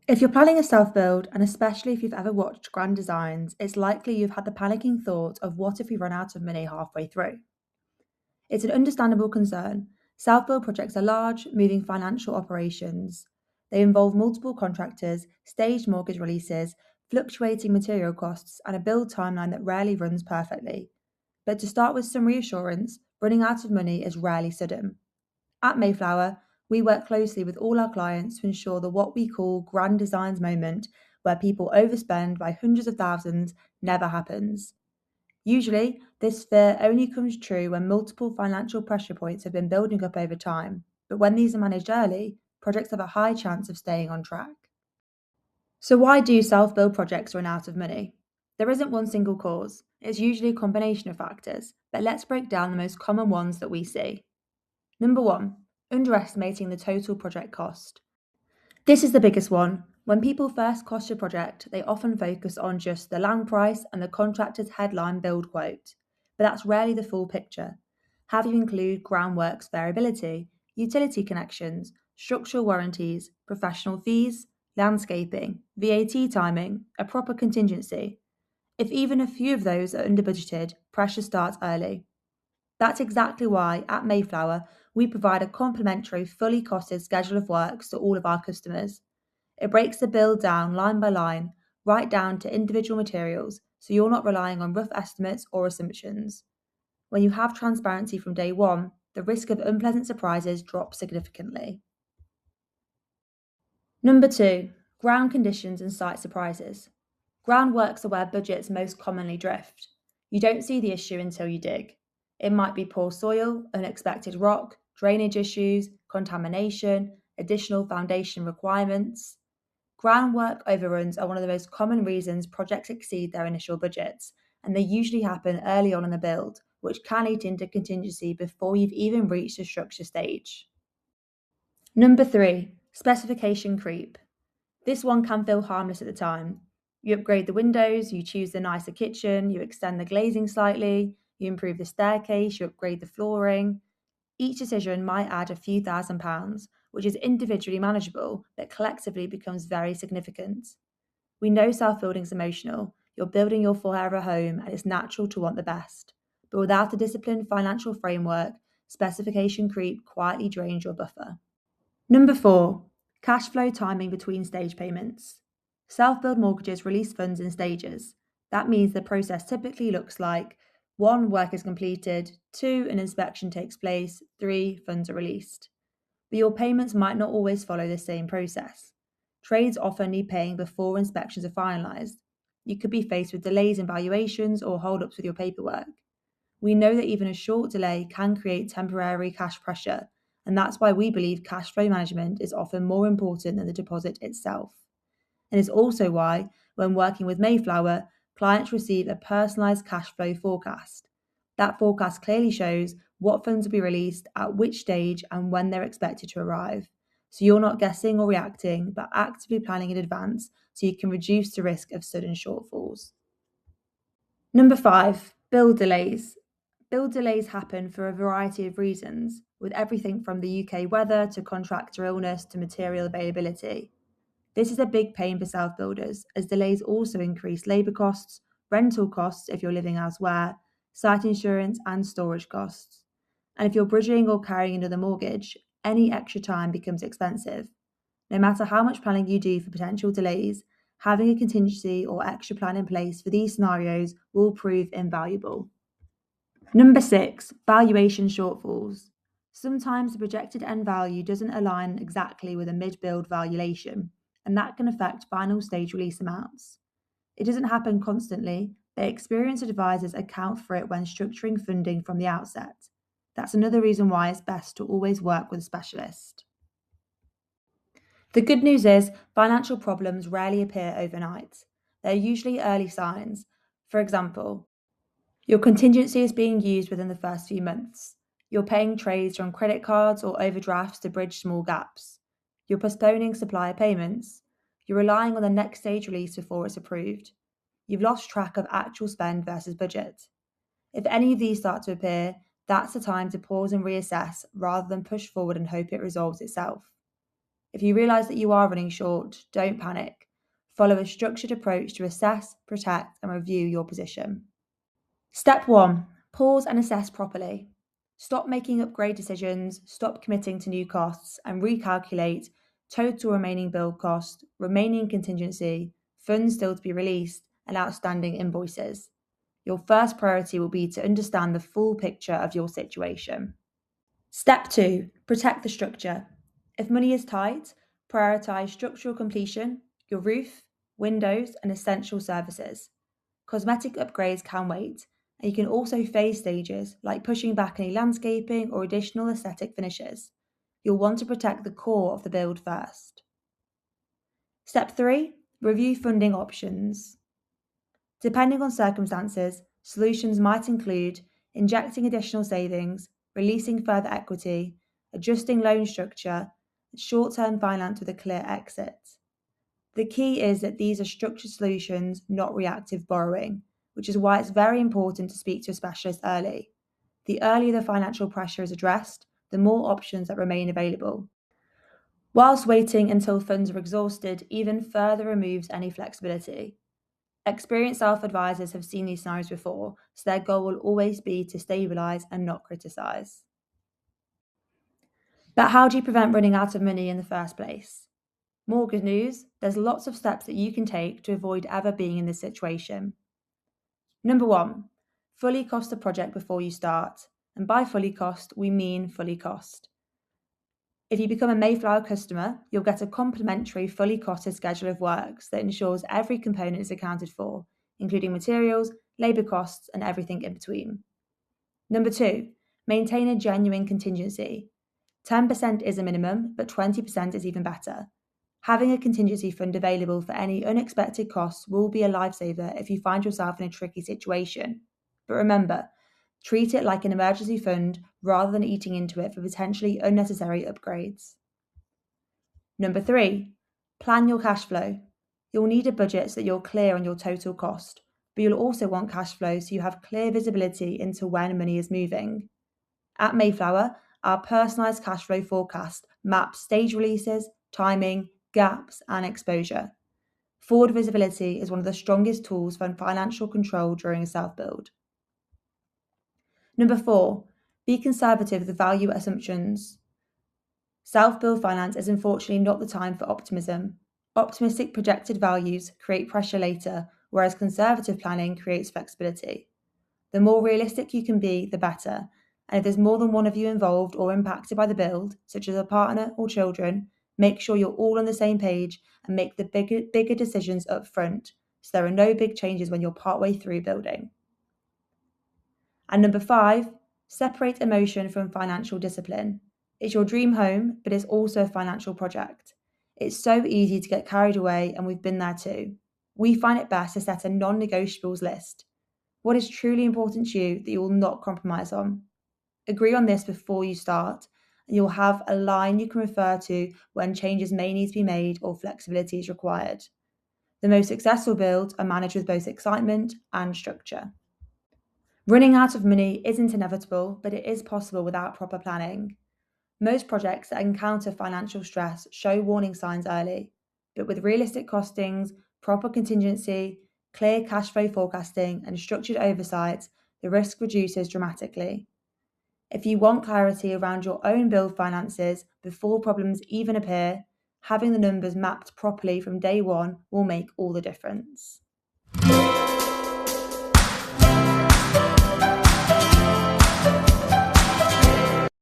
If you're planning a self-build, and especially if you've ever watched grand designs, it's likely you've had the panicking thought of what if we run out of money halfway through? It's an understandable concern. Self-build projects are large, moving financial operations. They involve multiple contractors, staged mortgage releases, fluctuating material costs, and a build timeline that rarely runs perfectly. But to start with some reassurance, running out of money is rarely sudden. At Mayflower, we work closely with all our clients to ensure that what we call grand designs moment, where people overspend by hundreds of thousands, never happens. Usually, this fear only comes true when multiple financial pressure points have been building up over time, but when these are managed early, projects have a high chance of staying on track. So, why do self build projects run out of money? There isn't one single cause, it's usually a combination of factors, but let's break down the most common ones that we see. Number one, underestimating the total project cost. This is the biggest one. When people first cost a project, they often focus on just the land price and the contractor's headline build quote. But that's rarely the full picture. Have you include groundworks variability, utility connections, structural warranties, professional fees, landscaping, VAT timing, a proper contingency? If even a few of those are under budgeted, pressure starts early. That's exactly why at Mayflower we provide a complimentary, fully costed schedule of works to all of our customers. It breaks the bill down line by line, right down to individual materials, so you're not relying on rough estimates or assumptions. When you have transparency from day one, the risk of unpleasant surprises drops significantly. Number two, ground conditions and site surprises. Groundworks are where budgets most commonly drift. You don't see the issue until you dig. It might be poor soil, unexpected rock, drainage issues, contamination, additional foundation requirements. Groundwork overruns are one of the most common reasons projects exceed their initial budgets, and they usually happen early on in the build, which can eat into contingency before you've even reached the structure stage. Number three, specification creep. This one can feel harmless at the time. You upgrade the windows, you choose the nicer kitchen, you extend the glazing slightly, you improve the staircase, you upgrade the flooring. Each decision might add a few £1,000s, which is individually manageable, but collectively becomes very significant. We know self building is emotional. You're building your forever home, and it's natural to want the best. But without a disciplined financial framework, specification creep quietly drains your buffer. Number four, cash flow timing between stage payments. Self build mortgages release funds in stages. That means the process typically looks like 1. Work is completed, 2. An inspection takes place, 3. Funds are released. But your payments might not always follow the same process. Trades often need paying before inspections are finalised. You could be faced with delays in valuations or hold-ups with your paperwork. We know that even a short delay can create temporary cash pressure, and that's why we believe cash flow management is often more important than the deposit itself. And it's also why, when working with Mayflower, clients receive a personalised cash flow forecast. That forecast clearly shows what funds will be released at which stage and when they're expected to arrive. So you're not guessing or reacting, but actively planning in advance so you can reduce the risk of sudden shortfalls. Number five, build delays. Build delays happen for a variety of reasons, with everything from the UK weather to contractor illness to material availability. This is a big pain for self builders, as delays also increase labour costs, rental costs if you're living elsewhere, site insurance, and storage costs. And if you're bridging or carrying another mortgage, any extra time becomes expensive. No matter how much planning you do for potential delays, having a contingency or extra plan in place for these scenarios will prove invaluable. Number six, valuation shortfalls. Sometimes the projected end value doesn't align exactly with a mid build valuation, and that can affect final stage release amounts. It doesn't happen constantly, but experienced advisors account for it when structuring funding from the outset. That's another reason why it's best to always work with a specialist. The good news is financial problems rarely appear overnight. They're usually early signs. For example, your contingency is being used within the first few months. You're paying trades from credit cards or overdrafts to bridge small gaps. You're postponing supplier payments. You're relying on the next stage release before it's approved. You've lost track of actual spend versus budget. If any of these start to appear, that's the time to pause and reassess rather than push forward and hope it resolves itself. If you realise that you are running short, don't panic. Follow a structured approach to assess, protect, and review your position. Step 1. Pause and assess properly. Stop making upgrade decisions, stop committing to new costs, and recalculate total remaining build cost, remaining contingency, funds still to be released, and outstanding invoices. Your first priority will be to understand the full picture of your situation. Step 2. Protect the structure. If money is tight, prioritise structural completion, your roof, windows, and essential services. Cosmetic upgrades can wait, and you can also phase stages like pushing back any landscaping or additional aesthetic finishes. You'll want to protect the core of the build first. Step 3. Review funding options. Depending on circumstances, solutions might include injecting additional savings, releasing further equity, adjusting loan structure, short-term finance with a clear exit. The key is that these are structured solutions, not reactive borrowing, which is why it's very important to speak to a specialist early. The earlier the financial pressure is addressed, the more options that remain available. Whilst waiting until funds are exhausted even further removes any flexibility. Experienced self-advisors have seen these scenarios before, so their goal will always be to stabilise and not criticise. But how do you prevent running out of money in the first place? More good news, there's lots of steps that you can take to avoid ever being in this situation. Number 1, fully cost the project before you start. And by fully cost, we mean fully cost. If you become a Mayflower customer, you'll get a complimentary fully costed schedule of works that ensures every component is accounted for, including materials, labour costs, and everything in between. Number 2, maintain a genuine contingency. 10% is a minimum, but 20% is even better. Having a contingency fund available for any unexpected costs will be a lifesaver if you find yourself in a tricky situation. But remember, treat it like an emergency fund rather than eating into it for potentially unnecessary upgrades. Number 3, plan your cash flow. You'll need a budget so that you're clear on your total cost, but you'll also want cash flow so you have clear visibility into when money is moving. At Mayflower, our personalised cash flow forecast maps stage releases, timing, gaps, and exposure. Forward visibility is one of the strongest tools for financial control during a self-build. Number 4, be conservative with the value assumptions. Self-build finance is unfortunately not the time for optimism. Optimistic projected values create pressure later, whereas conservative planning creates flexibility. The more realistic you can be, the better. And if there's more than one of you involved or impacted by the build, such as a partner or children, make sure you're all on the same page and make the bigger decisions up front, so there are no big changes when you're partway through building. And number 5, separate emotion from financial discipline. It's your dream home, but it's also a financial project. It's so easy to get carried away, and we've been there too. We find it best to set a non-negotiables list. What is truly important to you that you will not compromise on? Agree on this before you start, and you'll have a line you can refer to when changes may need to be made or flexibility is required. The most successful builds are managed with both excitement and structure. Running out of money isn't inevitable, but it is possible without proper planning. Most projects that encounter financial stress show warning signs early, but with realistic costings, proper contingency, clear cash flow forecasting, and structured oversight, the risk reduces dramatically. If you want clarity around your own build finances before problems even appear, having the numbers mapped properly from day one will make all the difference.